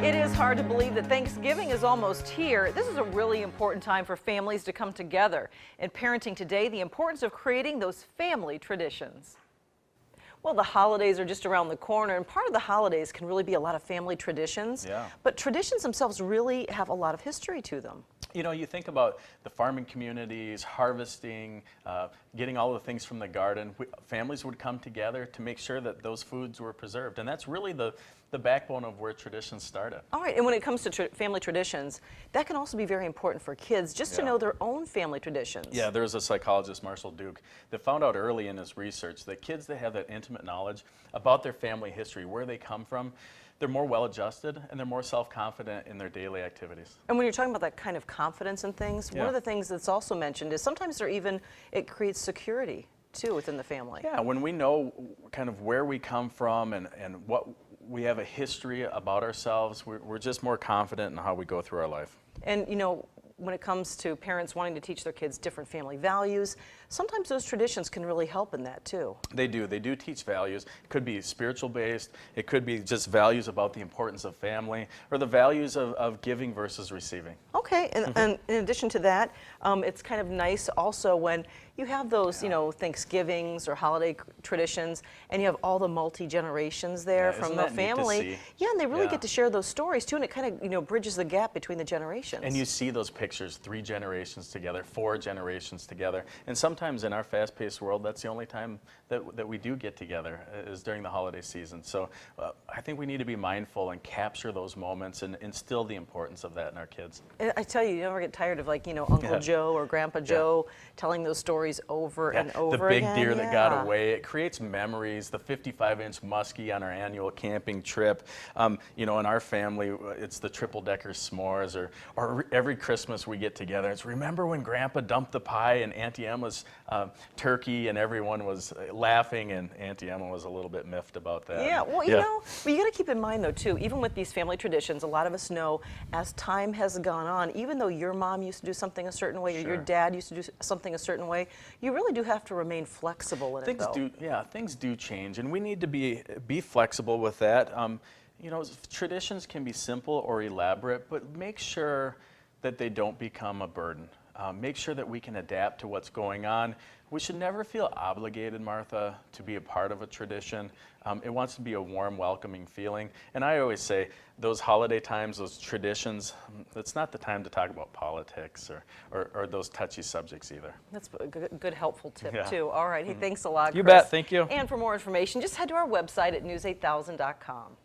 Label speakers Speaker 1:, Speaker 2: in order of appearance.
Speaker 1: It is hard to believe that Thanksgiving is almost here. This is a really important time for families to come together. In Parenting Today, the importance of creating those family traditions. Well, the holidays are just around the corner, and part of the holidays can really be a lot of family traditions.
Speaker 2: Yeah.
Speaker 1: But traditions themselves really have a lot of history to them.
Speaker 2: You know, you think about the farming communities, harvesting, getting all the things from the garden. Families would come together to make sure that those foods were preserved. And that's really the backbone of where traditions started.
Speaker 1: All right, and when it comes to family traditions, that can also be very important for kids, just to know their own family traditions.
Speaker 2: Yeah, there's a psychologist, Marshall Duke, that found out early in his research that kids that have that intimate knowledge about their family history, where they come from, they're more well-adjusted and they're more self-confident in their daily activities.
Speaker 1: And when you're talking about that kind of confidence in things, one of the things that's also mentioned is sometimes it creates security too within the family.
Speaker 2: Yeah, when we know kind of where we come from and what we have a history about ourselves, we're just more confident in how we go through our life.
Speaker 1: And you know, when it comes to parents wanting to teach their kids different family values, sometimes those traditions can really help in that too. They
Speaker 2: do teach values. It could be spiritual based, it could be just values about the importance of family, or the values of giving versus receiving.
Speaker 1: Okay, and in addition to that, it's kind of nice also when you have those, you know, Thanksgivings or holiday traditions, and you have all the multi-generations there from the family. Yeah, and they really get to share those stories too, and it kind of, you know, bridges the gap between the generations.
Speaker 2: And you see those pictures, 3 generations together, 4 generations together, and sometimes in our fast-paced world, that's the only time that we do get together is during the holiday season. So I think we need to be mindful and capture those moments and instill the importance of that in our kids.
Speaker 1: And I tell you never get tired of, like, you know, Uncle Joe or Grandpa Joe telling those stories over and over again.
Speaker 2: The big deer that got away. It creates memories. The 55-inch muskie on our annual camping trip. You know, in our family, it's the triple-decker s'mores, or every Christmas we get together. It's remember when Grandpa dumped the pie and Auntie Emma's turkey, and everyone was laughing, and Auntie Emma was a little bit miffed about that.
Speaker 1: Yeah, well, you know, but you got to keep in mind though too, even with these family traditions, a lot of us know as time has gone on, even though your mom used to do something a certain way or your dad used to do something a certain way, you really do have to remain flexible in it though.
Speaker 2: Things do change, and we need to be flexible with that. You know, traditions can be simple or elaborate, but make sure that they don't become a burden. Make sure that we can adapt to what's going on. We should never feel obligated, Martha, to be a part of a tradition. It wants to be a warm, welcoming feeling. And I always say, those holiday times, those traditions, it's not the time to talk about politics or those touchy subjects either.
Speaker 1: That's a good helpful tip too. All right, hey, thanks a lot, Chris.
Speaker 2: You bet, thank you.
Speaker 1: And for more information, just head to our website at news8000.com.